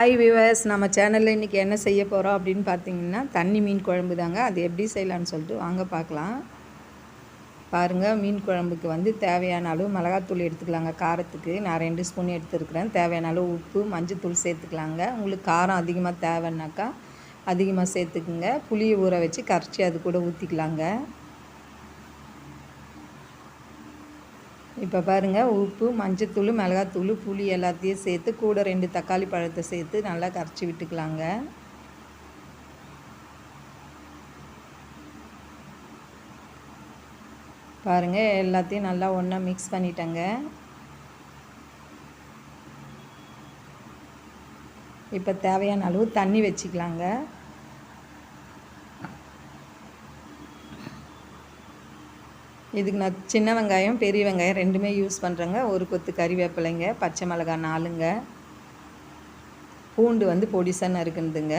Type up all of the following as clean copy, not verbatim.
Hi viewers, நம்ம சேனலில் இன்றைக்கி என்ன செய்ய போகிறோம் அப்படின்னு பார்த்தீங்கன்னா தண்ணி மீன் குழம்பு தாங்க. அது எப்படி செய்யலான்னு சொல்லிட்டு வாங்க பார்க்கலாம். பாருங்கள், மீன் குழம்புக்கு வந்து தேவையான அளவு மிளகாத்தூள் எடுத்துக்கலாங்க. காரத்துக்கு நான் 2 ஸ்பூன் எடுத்துருக்குறேன். தேவையான அளவு உப்பு, மஞ்சத்தூள் சேர்த்துக்கலாங்க. உங்களுக்கு காரம் அதிகமாக தேவைன்னாக்கா அதிகமாக சேர்த்துக்குங்க. புளியை ஊற வச்சு கரைச்சி அது கூட ஊற்றிக்கலாங்க. இப்போ பாருங்கள், உப்பு, மஞ்சத்தூள், மிளகாத்தூள், புளி எல்லாத்தையும் சேர்த்து கூட 2 தக்காளி பழத்தை சேர்த்து நல்லா கரைச்சி விட்டுக்கலாங்க. பாருங்கள், எல்லாத்தையும் நல்லா ஒன்றா மிக்ஸ் பண்ணிட்டேங்க. இப்போ தேவையான அளவு தண்ணி வச்சுக்கலாங்க. இதுக்கு நான் சின்ன வெங்காயம், பெரிய வெங்காயம் ரெண்டுமே யூஸ் பண்ணுறேங்க. ஒரு கொத்து கறிவேப்பிலைங்க, பச்சை மிளகாய் 4ங்க, பூண்டு வந்து பொடிசாக நறுக்குதுங்க.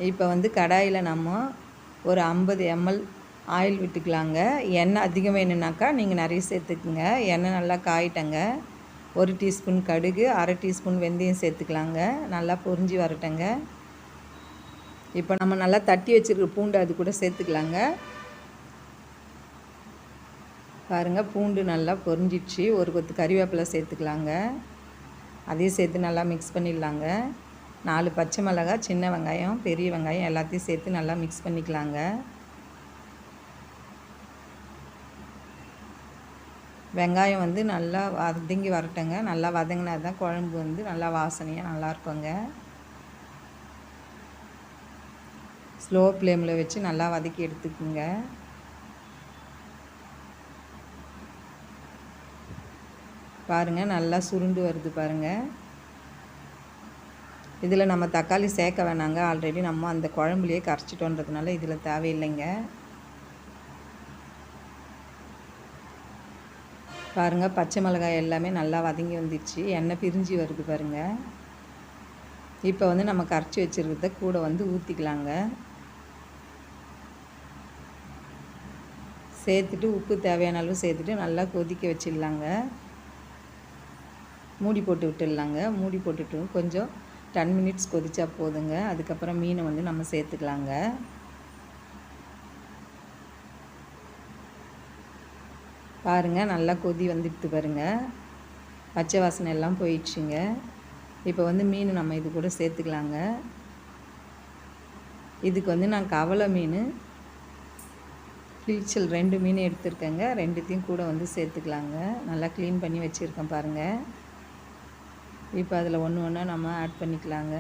இப்போ வந்து கடாயில் நம்ம ஒரு 50 ml ஆயில் விட்டுக்கலாங்க. எண்ணெய் அதிகம் வேணும்னாக்கா நீங்கள் நிறைய சேர்த்துக்குங்க. எண்ணெய் நல்லா காயிட்டங்க. 1 டீஸ்பூன் கடுகு, 1/2 டீஸ்பூன் வெந்தயம் சேர்த்துக்கலாங்க. நல்லா பொரிஞ்சு வரட்டங்க. இப்போ நம்ம நல்லா தட்டி வச்சுருக்க பூண்டு அது கூட சேர்த்துக்கலாங்க. பாருங்கள், பூண்டு நல்லா பொரிஞ்சிடுச்சு. ஒரு கொத்து கறிவேப்பிலை சேர்த்துக்கலாங்க. அதையும் சேர்த்து நல்லா மிக்ஸ் பண்ணிடலாங்க. 4 பச்சை மிளகாய், சின்ன வெங்காயம், பெரிய வெங்காயம் எல்லாத்தையும் சேர்த்து நல்லா மிக்ஸ் பண்ணிக்கலாங்க. வெங்காயம் வந்து நல்லா வதங்கி வரட்டங்க. நல்லா வதங்கினா தான் குழம்பு வந்து நல்லா வாசனையாக நல்லாயிருக்குங்க. ஸ்லோ ஃப்ளேமில் வச்சு நல்லா வதக்கி எடுத்துக்குங்க. பாருங்கள், நல்லா சுருண்டு வருது பாருங்கள். இதில் நம்ம தக்காளி சேர்க்க வேணாங்க. ஆல்ரெடி நம்ம அந்த குழம்புலையே கரைச்சிட்டோன்றதுனால இதில் தேவையில்லைங்க. பாருங்கள், பச்சை மிளகாய் எல்லாமே நல்லா வதங்கி வந்துடுச்சு. எண்ணெய் பிரிஞ்சு வருது பாருங்கள். இப்போ வந்து நம்ம கரைச்சி வச்சுருக்கிறத கூட வந்து ஊற்றிக்கலாங்க. சேர்த்துட்டு உப்பு தேவையான அளவு சேர்த்துட்டு நல்லா கொதிக்க வச்சிடலாங்க. மூடி போட்டு விட்டுடலாங்க. மூடி போட்டுட்டு கொஞ்சம் 10 மினிட்ஸ் கொதிச்சா போதுங்க. அதுக்கப்புறம் மீனை வந்து நம்ம சேர்த்துக்கலாங்க. பாருங்கள், நல்லா கொதி வந்துடுது பாருங்கள். பச்சை வாசனை எல்லாம் போயிடுச்சுங்க. இப்போ வந்து மீன் நம்ம இது கூட சேர்த்துக்கலாங்க. இதுக்கு வந்து நான் கவலை மீன், கிளிச்சல் 2 மீன் எடுத்துருக்கேங்க. 2த்தையும் கூட வந்து சேர்த்துக்கலாங்க. நல்லா க்ளீன் பண்ணி வச்சுருக்கேன் பாருங்கள். இப்போ அதில் ஒன்று ஒன்றா நம்ம ஆட் பண்ணிக்கலாங்க.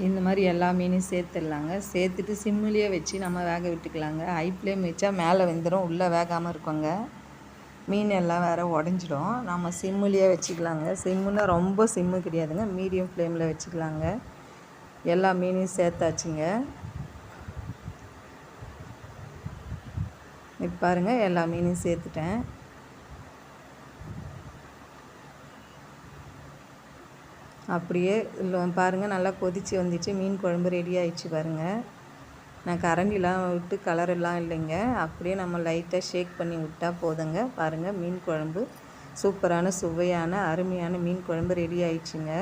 இந்த மாதிரி எல்லா மீனையும் சேர்த்துடலாங்க. சேர்த்துட்டு சிம்மிலேயே வச்சு நம்ம வேக விட்டுக்கலாங்க. ஹை ஃப்ளேம் வச்சா மேலே வெந்துடும், உள்ளே வேகாமல் இருக்குங்க. மீன் எல்லாம் வேறு உடஞ்சிடும். நம்ம சிம்மிலேயே வச்சுக்கலாங்க. சிம்முன்னா ரொம்ப சிம்மு கிடையாதுங்க, மீடியம் ஃப்ளேமில் வச்சுக்கலாங்க. எல்லா மீனையும் சேர்த்தாச்சுங்க. இப்போ பாருங்கள், எல்லா மீனையும் சேர்த்துட்டேன். அப்படியே பாருங்கள், நல்லா கொதித்து வந்துச்சு. மீன் குழம்பு ரெடி ஆகிடுச்சு பாருங்கள். நான் கரண்டிலாம் விட்டு கலரெல்லாம் இல்லைங்க. அப்படியே நம்ம லைட்டாக ஷேக் பண்ணி விட்டால் போதுங்க. பாருங்கள், மீன் குழம்பு சூப்பரான சுவையான அருமையான மீன் குழம்பு ரெடி ஆயிடுச்சுங்க.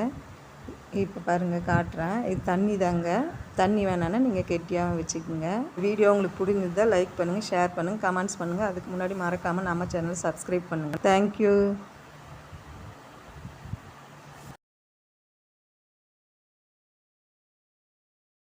இப்போ பாருங்கள் காட்டுறேன். இது தண்ணி தாங்க. தண்ணி வேணான்னா நீங்கள் கெட்டியாக வச்சுக்கோங்க. வீடியோ உங்களுக்கு பிடிச்சிருந்தால் லைக் பண்ணுங்கள், ஷேர் பண்ணுங்கள், கமெண்ட்ஸ் பண்ணுங்கள். அதுக்கு முன்னாடி மறக்காமல் நம்ம சேனல் சப்ஸ்கிரைப் பண்ணுங்கள். தேங்க்யூ.